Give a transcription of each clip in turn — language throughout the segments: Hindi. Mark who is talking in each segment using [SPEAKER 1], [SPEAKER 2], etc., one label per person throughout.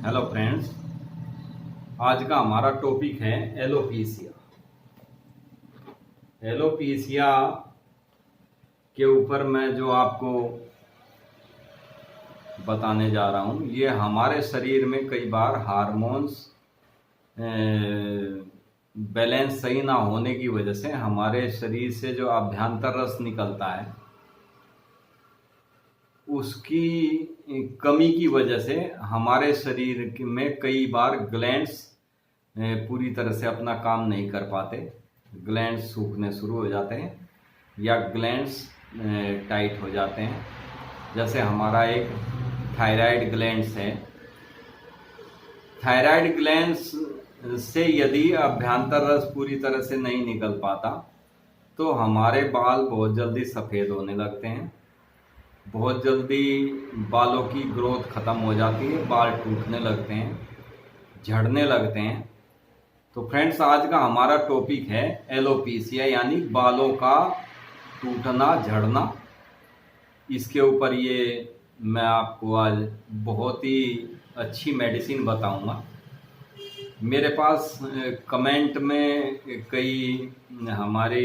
[SPEAKER 1] हेलो फ्रेंड्स, आज का हमारा टॉपिक है एलोपीसिया। एलोपीसिया के ऊपर मैं जो आपको बताने जा रहा हूँ, ये हमारे शरीर में कई बार हार्मोन्स बैलेंस सही ना होने की वजह से हमारे शरीर से जो अभ्यंतर रस निकलता है उसकी कमी की वजह से हमारे शरीर में कई बार ग्लैंड्स पूरी तरह से अपना काम नहीं कर पाते। ग्लैंड्स सूखने शुरू हो जाते हैं या ग्लैंड्स टाइट हो जाते हैं। जैसे हमारा एक थायराइड ग्लैंड्स है। थायराइड ग्लैंड्स से यदि अभ्यंतर रस पूरी तरह से नहीं निकल पाता तो हमारे बाल बहुत जल्दी सफ़ेद होने लगते हैं, बहुत जल्दी बालों की ग्रोथ ख़त्म हो जाती है, बाल टूटने लगते हैं, झड़ने लगते हैं। तो फ्रेंड्स, आज का हमारा टॉपिक है एलोपीसिया यानी बालों का टूटना झड़ना। इसके ऊपर ये मैं आपको आज बहुत ही अच्छी मेडिसिन बताऊंगा। मेरे पास कमेंट में कई हमारे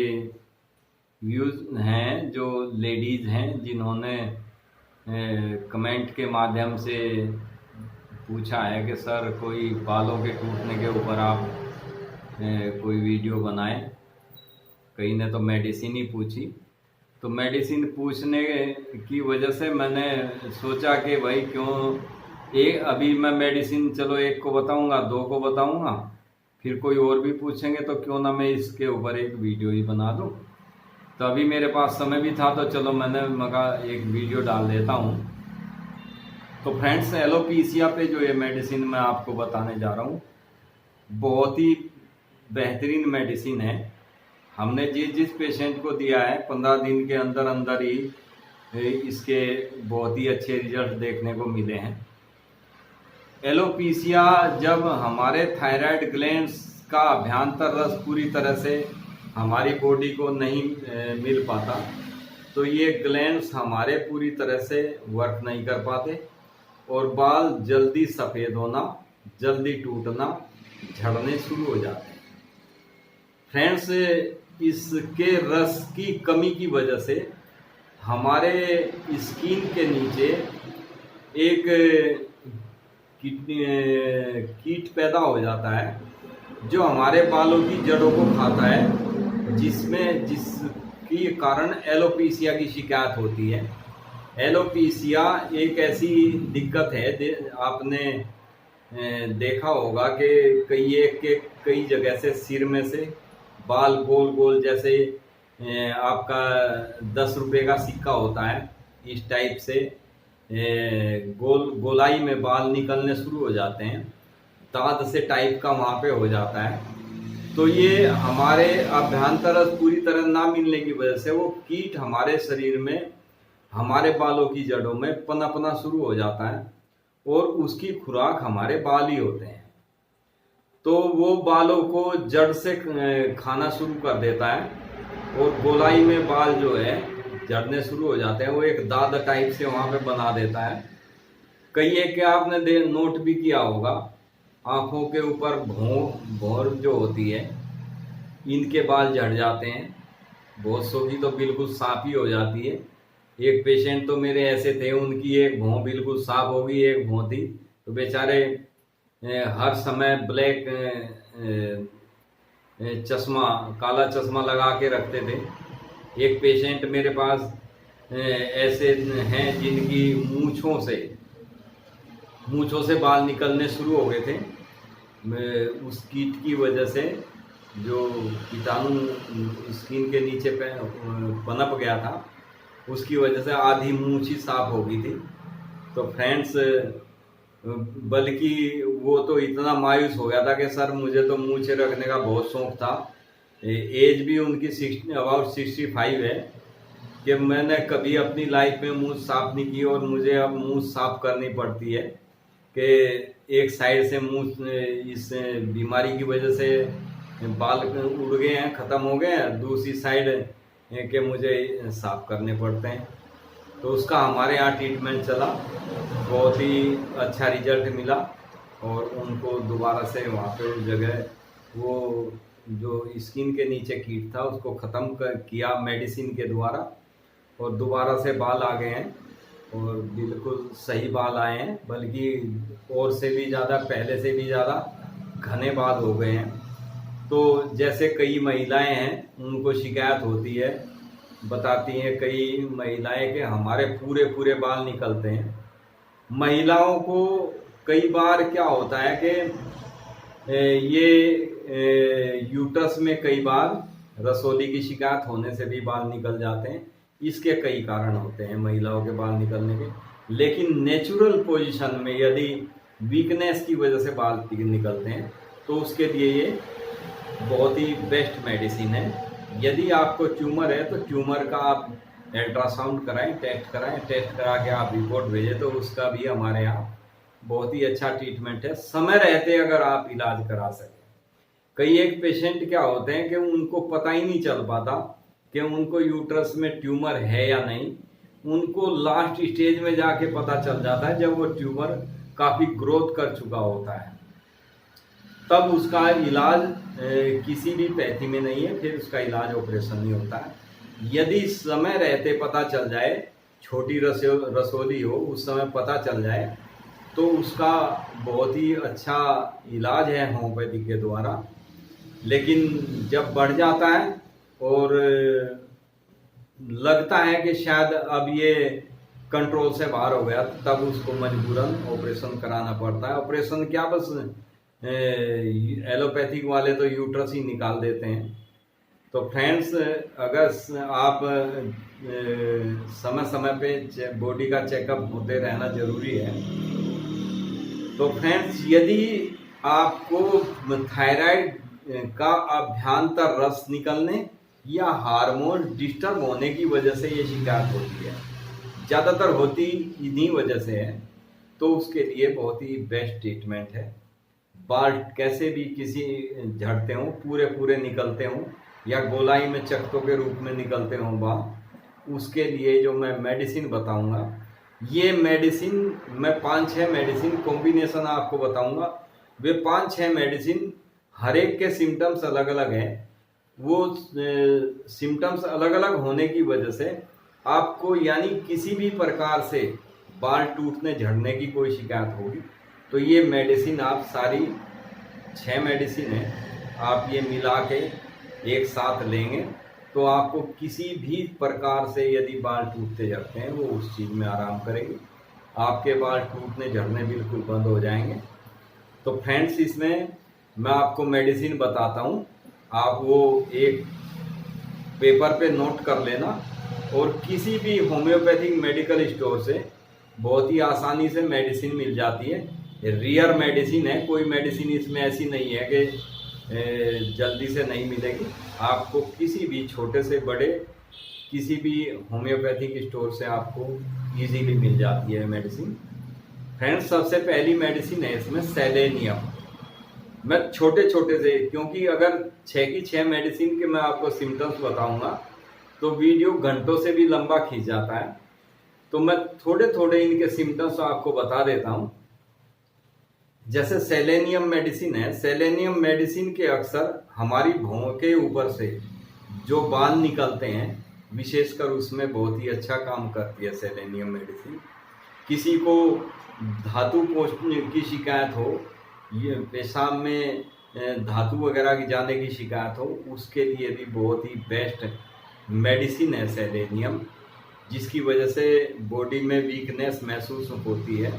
[SPEAKER 1] व्यूज़ हैं, जो लेडीज़ हैं जिन्होंने कमेंट के माध्यम से पूछा है कि सर कोई बालों के टूटने के ऊपर आप कोई वीडियो बनाएं। कई ने तो मेडिसिन ही पूछी। तो मेडिसिन पूछने की वजह से मैंने सोचा कि भाई क्यों अभी मैं मेडिसिन चलो एक को बताऊंगा, दो को बताऊंगा, फिर कोई और भी पूछेंगे तो क्यों ना मैं इसके ऊपर एक वीडियो ही बना दूं। तो अभी मेरे पास समय भी था तो चलो मैंने मगा एक वीडियो डाल देता हूँ। तो फ्रेंड्स, एलोपीसिया पे जो ये मेडिसिन मैं आपको बताने जा रहा हूँ बहुत ही बेहतरीन मेडिसिन है। हमने जिस पेशेंट को दिया है 15 दिन के अंदर अंदर ही इसके बहुत ही अच्छे रिजल्ट देखने को मिले हैं। एलोपीसिया जब हमारे थायराइड ग्लैंड्स का अभ्यंतर रस पूरी तरह से हमारी बॉडी को नहीं मिल पाता तो ये ग्लैंड्स हमारे पूरी तरह से वर्क नहीं कर पाते और बाल जल्दी सफ़ेद होना, जल्दी टूटना, झड़ने शुरू हो जाते हैं। फ्रेंड्स, इसके रस की कमी की वजह से हमारे स्किन के नीचे एक कीट पैदा हो जाता है जो हमारे बालों की जड़ों को खाता है, जिसकी कारण एलोपीसिया की शिकायत होती है। एलोपीसिया एक ऐसी दिक्कत है, आपने देखा होगा कि कई जगह से सिर में से बाल गोल गोल, जैसे आपका 10 रुपये का सिक्का होता है, इस टाइप से गोलाई में बाल निकलने शुरू हो जाते हैं। दांत से टाइप का वहाँ पे हो जाता है। तो ये हमारे अभ्यंतर रस पूरी तरह ना मिलने की वजह से वो कीट हमारे शरीर में हमारे बालों की जड़ों में पनपना शुरू हो जाता है और उसकी खुराक हमारे बाल ही होते हैं। तो वो बालों को जड़ से खाना शुरू कर देता है और गोलाई में बाल जो है झड़ने शुरू हो जाते हैं। वो एक दाद टाइप से वहाँ पे बना देता है। कई एक के आपने नोट भी किया होगा, आँखों के ऊपर भौर जो होती है, इनके बाल झड़ जाते हैं। बहुत सौ की तो बिल्कुल साफ ही हो जाती है। एक पेशेंट तो मेरे ऐसे थे, उनकी एक भौं बिल्कुल साफ हो गई, एक भौं थी तो बेचारे हर समय ब्लैक चश्मा, काला चश्मा लगा के रखते थे। एक पेशेंट मेरे पास ऐसे हैं जिनकी मूंछों से बाल निकलने शुरू हो गए थे। उस कीट की वजह से जो कीटाणु स्किन के नीचे पे पनप गया था, उसकी वजह से आधी मूंछ ही साफ हो गई थी। तो फ्रेंड्स, बल्कि वो तो इतना मायूस हो गया था कि सर मुझे तो मूंछें रखने का बहुत शौक था। एज भी उनकी अबाउट 65 है कि मैंने कभी अपनी लाइफ में मूंछ साफ नहीं की और मुझे अब मूंछ साफ करनी पड़ती है कि एक साइड से मूंछ इस बीमारी की वजह से बाल उड़ गए हैं, ख़त्म हो गए हैं, दूसरी साइड के मुझे साफ करने पड़ते हैं। तो उसका हमारे यहाँ ट्रीटमेंट चला, बहुत ही अच्छा रिजल्ट मिला। और उनको दोबारा से वहाँ पे उस जगह वो जो स्किन के नीचे कीट था उसको ख़त्म किया मेडिसिन के द्वारा, और दोबारा से बाल आ गए हैं और बिल्कुल सही बाल आए हैं, बल्कि और से भी ज़्यादा, पहले से भी ज़्यादा घने बाल हो गए हैं। तो जैसे कई महिलाएं हैं उनको शिकायत होती है, बताती हैं कई महिलाएं कि हमारे पूरे पूरे बाल निकलते हैं। महिलाओं को कई बार क्या होता है कि ये यूट्रस में कई बार रसौली की शिकायत होने से भी बाल निकल जाते हैं। इसके कई कारण होते हैं महिलाओं के बाल निकलने के, लेकिन नेचुरल पोजीशन में यदि वीकनेस की वजह से बाल निकलते हैं तो उसके लिए ये बहुत ही बेस्ट मेडिसिन है। यदि आपको ट्यूमर है तो ट्यूमर का आप अल्ट्रासाउंड कराएं, टेस्ट कराएं, टेस्ट करा के आप रिपोर्ट भेजें तो उसका भी हमारे यहाँ बहुत ही अच्छा ट्रीटमेंट है। समय रहते अगर आप इलाज करा सकें। कई एक पेशेंट क्या होते हैं कि उनको पता ही नहीं चल पाता कि उनको यूट्रस में ट्यूमर है या नहीं, उनको लास्ट स्टेज में जाके पता चल जाता है जब वो ट्यूमर काफ़ी ग्रोथ कर चुका होता है। तब उसका इलाज किसी भी पैथी में नहीं है, फिर उसका इलाज ऑपरेशन नहीं होता है। यदि समय रहते पता चल जाए, छोटी रसौली हो उस समय पता चल जाए तो उसका बहुत ही अच्छा इलाज है होम्योपैथी के द्वारा। लेकिन जब बढ़ जाता है और लगता है कि शायद अब ये कंट्रोल से बाहर हो गया, तब उसको मजबूरन ऑपरेशन कराना पड़ता है। ऑपरेशन क्या, बस एलोपैथिक वाले तो यूट्रस ही निकाल देते हैं। तो फ्रेंड्स, अगर आप समय समय पे बॉडी का चेकअप होते रहना जरूरी है। तो फ्रेंड्स, यदि आपको थायराइड का अभ्यंतर रस निकलने या हार्मोन डिस्टर्ब होने की वजह से ये शिकायत होती है, ज़्यादातर होती इन्हीं वजह से है, तो उसके लिए बहुत ही बेस्ट ट्रीटमेंट है। बाल कैसे भी किसी झड़ते हों, पूरे पूरे निकलते हों या गोलाई में चकत्तों के रूप में निकलते हों बाल, उसके लिए जो मैं मेडिसिन बताऊंगा, ये मेडिसिन मैं 5-6 मेडिसिन कॉम्बिनेशन आपको बताऊंगा। वे 5-6 मेडिसिन हर एक के सिम्टम्स अलग अलग हैं। वो सिम्टम्स अलग अलग होने की वजह से आपको यानी किसी भी प्रकार से बाल टूटने झड़ने की कोई शिकायत होगी तो ये मेडिसिन आप सारी 6 मेडिसिन है, आप ये मिला के एक साथ लेंगे तो आपको किसी भी प्रकार से यदि बाल टूटते झड़ते हैं वो उस चीज़ में आराम करेंगे, आपके बाल टूटने झड़ने बिल्कुल बंद हो जाएंगे। तो फ्रेंड्स, इसमें मैं आपको मेडिसिन बताता हूँ, आप वो एक पेपर पे नोट कर लेना और किसी भी होम्योपैथिक मेडिकल स्टोर से बहुत ही आसानी से मेडिसिन मिल जाती है। रियर मेडिसिन है, कोई मेडिसिन इसमें ऐसी नहीं है कि जल्दी से नहीं मिलेगी। आपको किसी भी छोटे से बड़े किसी भी होम्योपैथिक स्टोर से आपको इजीली मिल जाती है मेडिसिन। फ्रेंड्स, सबसे पहली मेडिसिन है इसमें सेलेनियम। मैं छोटे छोटे से, क्योंकि अगर 6 की 6 मेडिसिन के मैं आपको सिम्टम्स बताऊंगा तो वीडियो घंटों से भी लंबा खींच जाता है, तो मैं थोड़े थोड़े इनके सिम्टम्स आपको बता देता हूं। जैसे सेलेनियम मेडिसिन है, सेलेनियम मेडिसिन के अक्सर हमारी भौं के ऊपर से जो बाल निकलते हैं विशेषकर उसमें बहुत ही अच्छा काम करती है सेलेनियम मेडिसिन। किसी को धातु पोषण की शिकायत हो, ये पेशाब में धातु वगैरह की जाने की शिकायत हो, उसके लिए भी बहुत ही बेस्ट मेडिसिन है सेलेनियम, जिसकी वजह से बॉडी में वीकनेस महसूस होती है,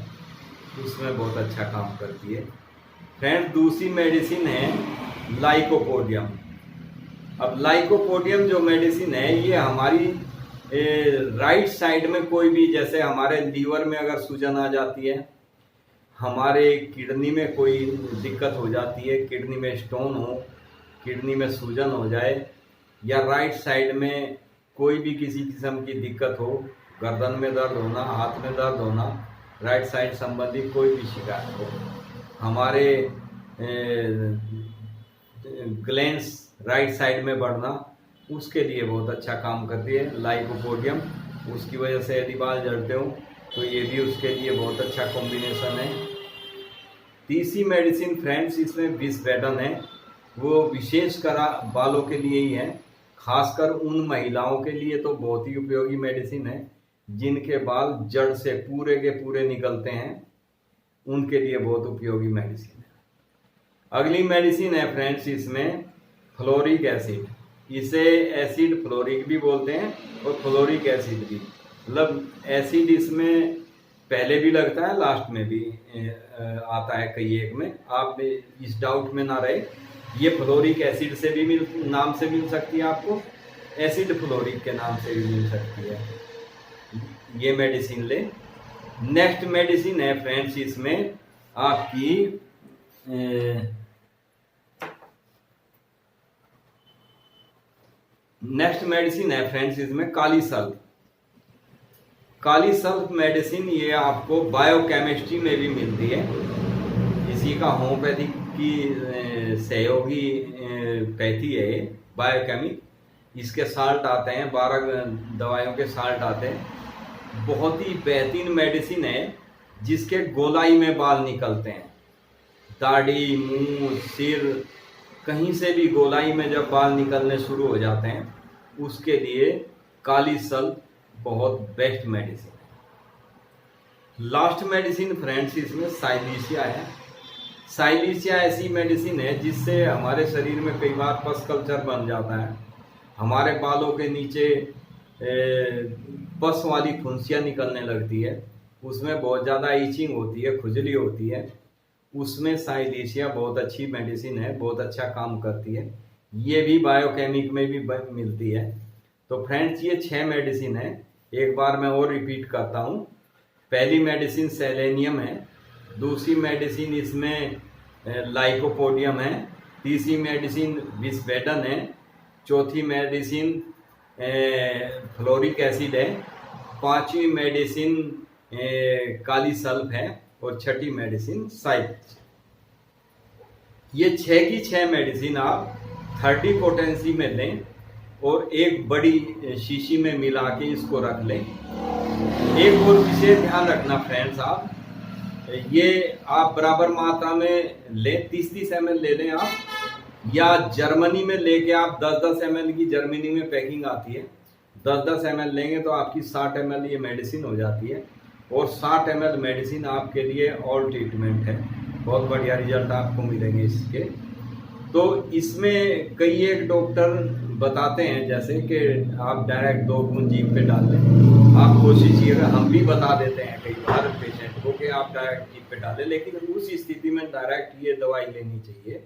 [SPEAKER 1] उसमें बहुत अच्छा काम करती है। फ्रेंड्स, दूसरी मेडिसिन है लाइकोपोडियम। अब लाइकोपोडियम जो मेडिसिन है ये हमारी राइट साइड में कोई भी, जैसे हमारे लीवर में अगर सूजन आ जाती है, हमारे किडनी में कोई दिक्कत हो जाती है, किडनी में स्टोन हो, किडनी में सूजन हो जाए, या राइट साइड में कोई भी किसी किस्म की दिक्कत हो, गर्दन में दर्द होना, हाथ में दर्द होना, राइट साइड संबंधी कोई भी शिकायत हो, हमारे ग्लैंड्स राइट साइड में बढ़ना, उसके लिए बहुत अच्छा काम करती है लाइकोपोडियम। उसकी वजह से यदि बाल झड़ते हो तो ये भी उसके लिए बहुत अच्छा कॉम्बिनेशन है। तीसरी मेडिसिन फ्रेंड्स इसमें विस्वेडन है, वो विशेषकर बालों के लिए ही है, खासकर उन महिलाओं के लिए तो बहुत ही उपयोगी मेडिसिन है जिनके बाल जड़ से पूरे के पूरे निकलते हैं, उनके लिए बहुत उपयोगी मेडिसिन है। अगली मेडिसिन है फ्रेंड्स इसमें फ्लोरिक एसिड, इसे एसिड फ्लोरिक भी बोलते हैं और फ्लोरिक एसिड भी, मतलब एसिड इसमें पहले भी लगता है लास्ट में भी आता है कई एक में, आप इस डाउट में ना रहे। ये फ्लोरिक एसिड से भी नाम से मिल सकती है आपको, एसिड फ्लोरिक के नाम से भी मिल सकती है, ये मेडिसिन ले। नेक्स्ट मेडिसिन है फ्रेंड्स इसमें आपकी नेक्स्ट मेडिसिन है फ्रेंड्स इसमें kali sulph. Kali sulph medicine ये आपको बायोकेमिस्ट्री में भी मिलती है, इसी का होम्योपैथिक की सहयोगी पैथी है ये बायोकेमिक। इसके साल्ट आते हैं, 12 दवाइयों के साल्ट आते हैं। बहुत ही बेहतरीन मेडिसिन है जिसके गोलाई में बाल निकलते हैं, दाढ़ी, मुंह, सिर, कहीं से भी गोलाई में जब बाल निकलने शुरू हो जाते हैं उसके लिए काली सल्फ बहुत बेस्ट मेडिसिन है। लास्ट मेडिसिन फ्रेंड्स इसमें साइलिसिया है। साइलिसिया ऐसी मेडिसिन है जिससे हमारे शरीर में कई बार पस कल्चर बन जाता है, हमारे बालों के नीचे पस वाली फुंसियाँ निकलने लगती है, उसमें बहुत ज़्यादा ईचिंग होती है, खुजली होती है, उसमें साइलिसिया बहुत अच्छी मेडिसिन है, बहुत अच्छा काम करती है। ये भी बायोकेमिक में भी मिलती है। तो फ्रेंड्स ये 6 मेडिसिन है, एक बार मैं और रिपीट करता हूँ। पहली मेडिसिन सेलेनियम है, दूसरी मेडिसिन इसमें लाइकोपोडियम है, तीसरी मेडिसिन विस्वेडन है, चौथी मेडिसिन फ्लोरिक एसिड है, पांचवी मेडिसिन काली सल्फ है और छठी मेडिसिन साइट। ये 6 की 6 मेडिसिन आप 30 पोटेंसी में लें और एक बड़ी शीशी में मिला के इसको रख लें। एक और विशेष ध्यान रखना फ्रेंड्स, आप ये आप बराबर मात्रा में लें, 30-30 ml ले लें आप, या जर्मनी में लेके आप 10-10 ml की जर्मनी में पैकिंग आती है, 10-10 ml लेंगे तो आपकी 60 ml ये मेडिसिन हो जाती है और 60 ml मेडिसिन आपके लिए ऑल ट्रीटमेंट है, बहुत बढ़िया रिजल्ट आपको मिलेंगे इसके। तो इसमें कई एक डॉक्टर बताते हैं जैसे कि आप डायरेक्ट 2 बूंद जीभ पे डाल लें, आप कोशिश कीजिएगा, हम भी बता देते हैं कई बार पेशेंट को कि आप डायरेक्ट जीभ पे डालें, लेकिन उस स्थिति में डायरेक्ट ये दवाई लेनी चाहिए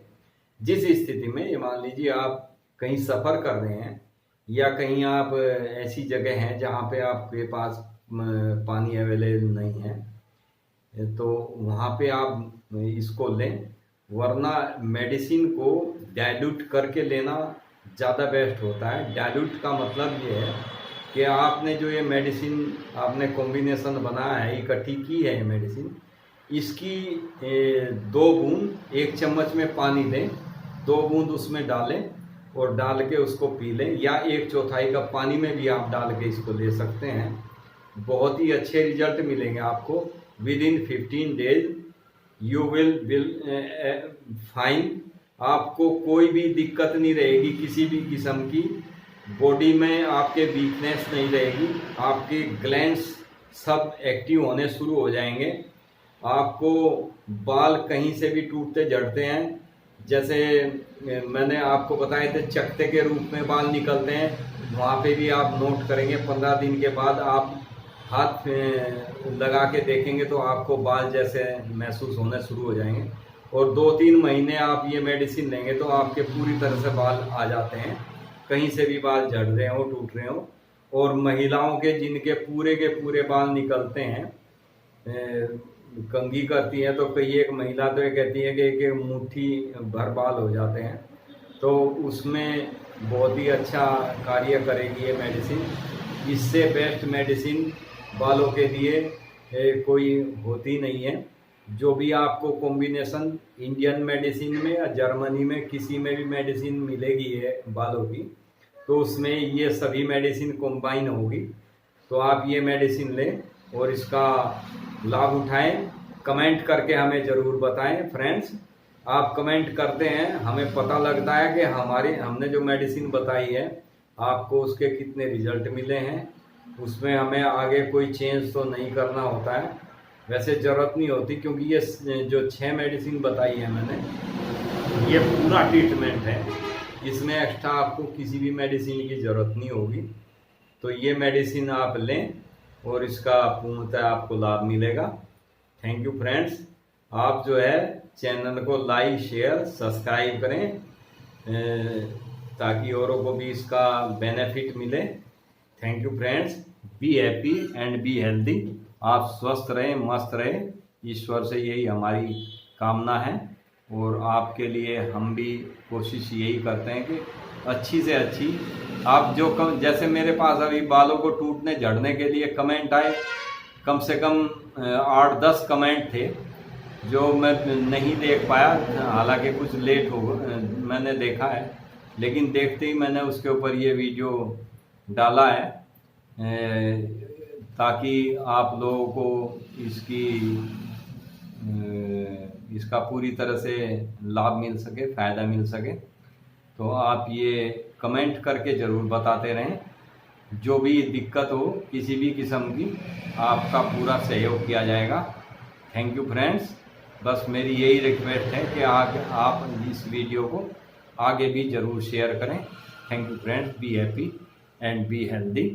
[SPEAKER 1] जिस स्थिति में, ये मान लीजिए आप कहीं सफ़र कर रहे हैं या कहीं आप ऐसी जगह हैं जहाँ पे आपके पास पानी अवेलेबल नहीं है, तो वहाँ पे आप इसको लें, वरना मेडिसिन को डाइल्यूट करके लेना ज़्यादा बेस्ट होता है। डाइल्यूट का मतलब ये है कि आपने जो ये मेडिसिन आपने कॉम्बिनेशन बनाया है, इकट्ठी की है ये मेडिसिन, इसकी 2 बूंद 1 चम्मच में पानी दें, 2 बूंद उसमें डालें और डाल के उसको पी लें, या 1/4 कप पानी में भी आप डाल के इसको ले सकते हैं। बहुत ही अच्छे रिजल्ट मिलेंगे आपको। Within 15 days you will fine, आपको कोई भी दिक्कत नहीं रहेगी, किसी भी किस्म की बॉडी में आपके वीकनेस नहीं रहेगी, आपके ग्लैंड्स सब एक्टिव होने शुरू हो जाएंगे, आपको बाल कहीं से भी टूटते झड़ते हैं, जैसे मैंने आपको बताए थे चकते के रूप में बाल निकलते हैं, वहाँ पे भी आप नोट करेंगे, 15 दिन के बाद आप हाथ लगा के देखेंगे तो आपको बाल जैसे महसूस होने शुरू हो जाएंगे, और 2-3 महीने आप ये मेडिसिन लेंगे तो आपके पूरी तरह से बाल आ जाते हैं, कहीं से भी बाल झड़ रहे हो, टूट रहे हो। और महिलाओं के जिनके पूरे के पूरे बाल निकलते हैं, कंघी करती हैं, तो कई एक महिला तो ये कहती है कि एक मुट्ठी भर बाल हो जाते हैं, तो उसमें बहुत ही अच्छा कार्य करेगी ये मेडिसिन। इससे बेस्ट मेडिसिन बालों के लिए कोई होती नहीं है। जो भी आपको कॉम्बिनेशन इंडियन मेडिसिन में या जर्मनी में किसी में भी मेडिसिन मिलेगी है बालों की, तो उसमें ये सभी मेडिसिन कंबाइन होगी, तो आप ये मेडिसिन लें और इसका लाभ उठाएं। कमेंट करके हमें ज़रूर बताएं फ्रेंड्स। आप कमेंट करते हैं, हमें पता लगता है कि हमने जो मेडिसिन बताई है आपको उसके कितने रिजल्ट मिले हैं। उसमें हमें आगे कोई चेंज तो नहीं करना होता है, वैसे ज़रूरत नहीं होती, क्योंकि ये जो 6 मेडिसिन बताई है मैंने, ये पूरा ट्रीटमेंट है। इसमें एक्स्ट्रा आपको किसी भी मेडिसिन की ज़रूरत नहीं होगी। तो ये मेडिसिन आप लें और इसका पूर्णतः आपको लाभ मिलेगा। Thank you friends. आप जो है चैनल को लाइक शेयर सब्सक्राइब करें ताकि औरों को भी इसका बेनिफिट मिले। Thank you friends. Be happy and be healthy. आप स्वस्थ रहें, मस्त रहें, ईश्वर से यही हमारी कामना है। और आपके लिए हम भी कोशिश यही करते हैं कि अच्छी से अच्छी आप जो जैसे मेरे पास अभी बालों को टूटने झड़ने के लिए कमेंट आए, कम से कम 8-10 कमेंट थे जो मैं नहीं देख पाया, हालांकि कुछ लेट हो मैंने देखा है, लेकिन देखते ही मैंने उसके ऊपर ये वीडियो डाला है ताकि आप लोगों को इसका पूरी तरह से लाभ मिल सके, फ़ायदा मिल सके। तो आप ये कमेंट करके ज़रूर बताते रहें। जो भी दिक्कत हो किसी भी किस्म की, आपका पूरा सहयोग किया जाएगा। Thank you friends. बस मेरी यही रिक्वेस्ट है कि आप इस वीडियो को आगे भी ज़रूर शेयर करें। Thank you friends. Be happy and be healthy.